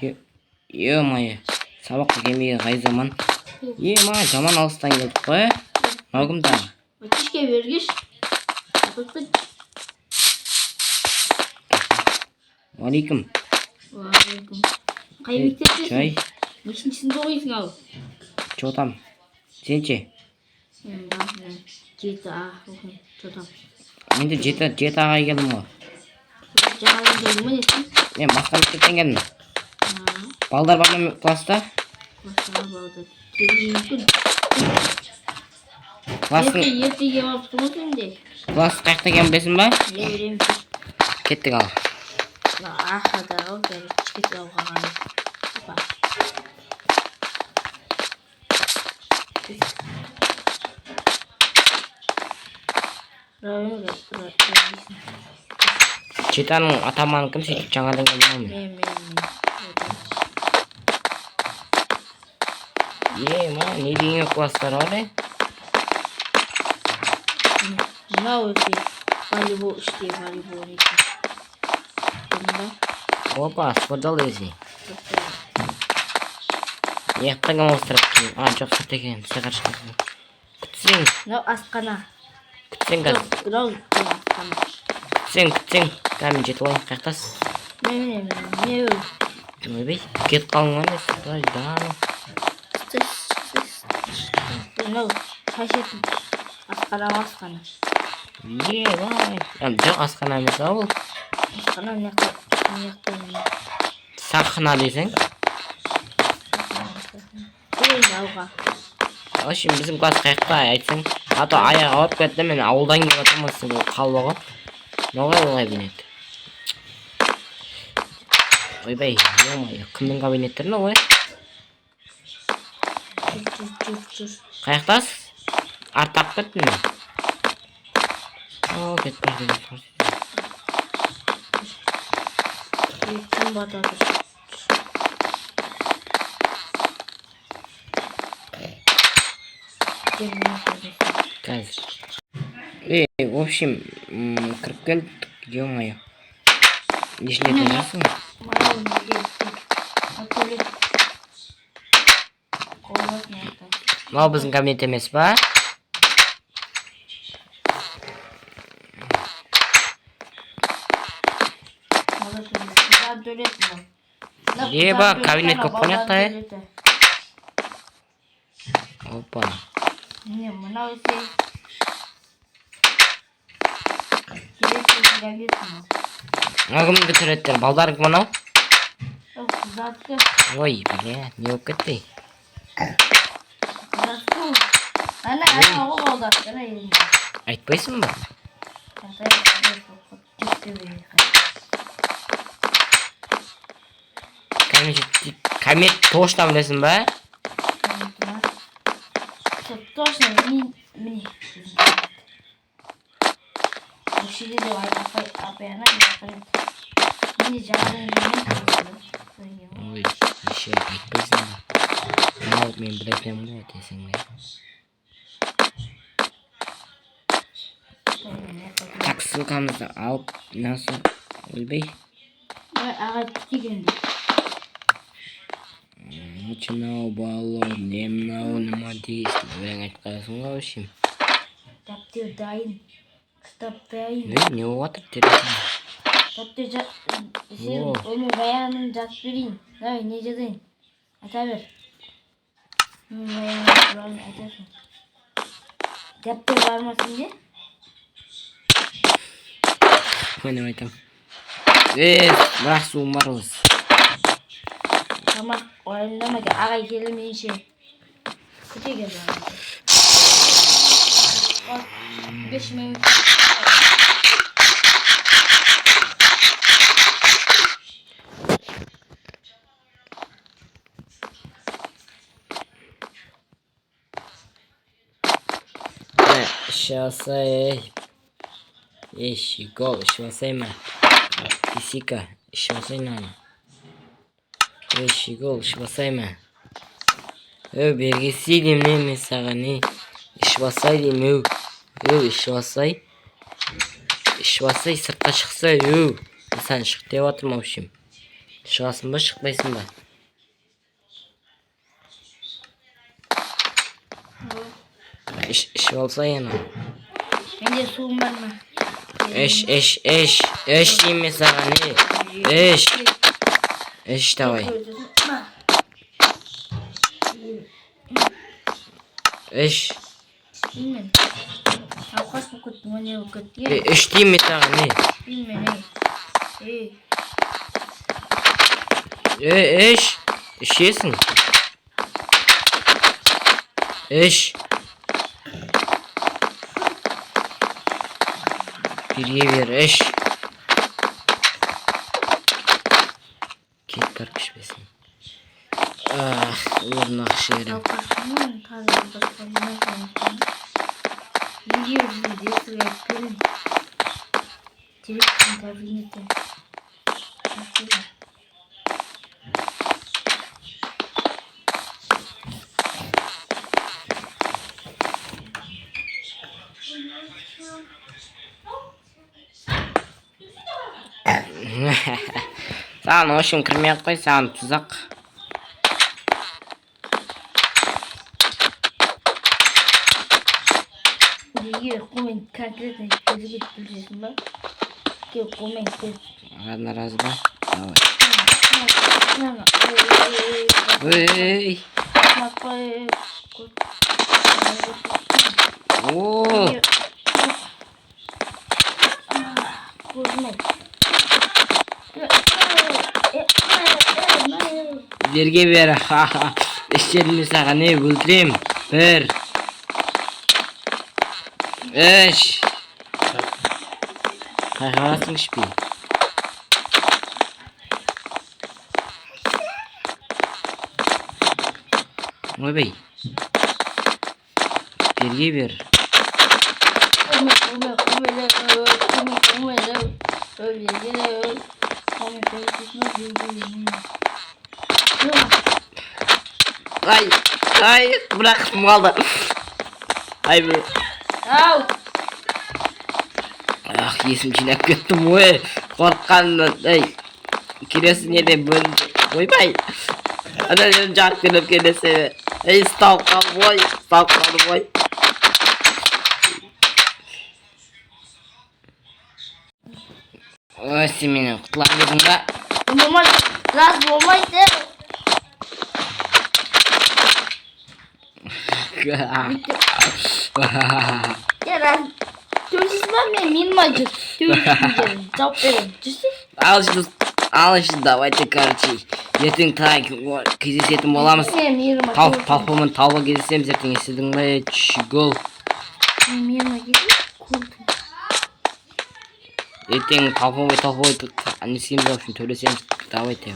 Е-мое, сабаққа келмеген қай заман. Е-ма, жаман алыстан келдік қой. Мағым да. Өтішке бергеш. Алейкум. Алейкум. Қай мектептесің? Чай. Нешіншісінде оқисың ал? Чо там? Сен ше? Мен басынан 7А оқимын. Чо там? Мен де 7Аға келдім ғой. Жаңадан келдің бе несің? Мен басқа мектептен келдім. Балдар бар ма класста? Класста балдар. Келуі мүмкін. Ерте келіп алыпсың ғой сен де. Класс қаяқта екенін білесің ба? Білемін. Кеттік ал. Ақада ғой, кеттік алға ғаны. Жетаның атаманы кім сөйтіп жаңадан келген мен? Ма, не деген класстар бар е? Мынау өте волейбол іште, волейбол ете. Опа, спортзал десе. Аяқтан кім ауыстырып кейін? Жоқ, сырт екен, сағар шыққан. Күтсең. Мынау асқана. Күтсең қазір. Мынау асқана. Күтсең. Кәмін жетіп ойын қаяқтас. Не өл. Ойбей, кетіп қалың ғанес. Ой, даны. Мынау шашетін. Асқана. Бай. Жоқ, асқана емес ау. Асқана неқта. Сақына десең. Алға. Ашын біздің класс қаяқта айтсаң. Ата аяқ ауырып кетті, мен ауылдан келіп отырмасың қалбаға. Ноғай кабинет. Ойбай, кімнің кабинеттерін оғай? Жүр. Қаяқтас? Артақ кеттің мен. О, кетпейді. Кім батады? Қазір. В общем, кіріп келдік, ё-моё. Нешіне тұрасың? Мынау біздің кабинет емес па? Еба, кабинет көп қонақта е? Опа. Не, мынау есе. Кімді түреттер, балдар кім анау? Затты. Ой, бля, не болып кетті. Затты. Ана оғы балдар. Айтпайсың ба? Кабинет точно білесің ба? Точно, міне. Үшеде де апайана міне жағадан келген. Ой, еще айтпайсың ба? Мынау мен білетінім ғой десең бе? Так, ссылкамызды алып, насыл өлбей. Ағай күтегенді. Мынау балы, не мынау нема дейсің? Өлең айтқасың ғой үшім. Дәптер дайын. Кітап дайын. Не отыр телефон? Дәптер сен өмір баянын жазып берейін. Давай, не жазайын? Айта бер. Өмір баянын туралы айтасың. Дәптер бар ма сенде? Мен айтам. Бірақ суым бар олыс. Тамақ ойындамайды, ағай келмейінше. Күте келді ағай. 5 минут. Шасай. Гол, шасай ма. Исика, шасай нана. Гол, шасай ма. Бергесі демне мен саған не. Шасай демеу. Шасай. Шасай сыртқа шықса, сан шық деп атырмаушым. Шығасың ба, шықпайсың ба? Ішіп алса ені. Менде суым бар ма? Іш дейме саған, Іш давай. Іш. Bilmem. Avkas mı kutlu mu ne kutlu? Іш дейме саған, Bilmem. Іш. Ішесің. Іш. Бірге бер, іш. Кет барып ішпесін. Орнақ шерім. Avkasımın tarzı bakımına konuştum. Videoyu destek görün. Telefon kabineti. Саған ошым кірмей ақ қой, саған тұзақ. Егер коммент конкретно көзге білдіресің ба? Коммент Ладно, раз ба? Давай. Эй. Ооо. Берге бер. Іштерімді саған, өлтірем. Бір. Іш. Қайғарасың ішпей. Ойбай. Берге бер. Ай, бірақ қалды. Ай, бұл. Ау! Есім жинап кеттім, қорыққанымнан. Келесі неде бөлінді. Ойбай. Ана жарық келіп келесі. Сталып қалды. Сен менен құтылам дедің ба? Раз болмайды. Раз. Төрсіз ба мен ма жүр? Төрсіз жауап берем. Жүрсіз? Ал іші, давайте, короче. Ертең кездесетін боламыз. Талпымын талба кездесем, ертең есідің ба, чүгіл. Ертең талпымай, не істейміз үшін төлесеміз. Давайте.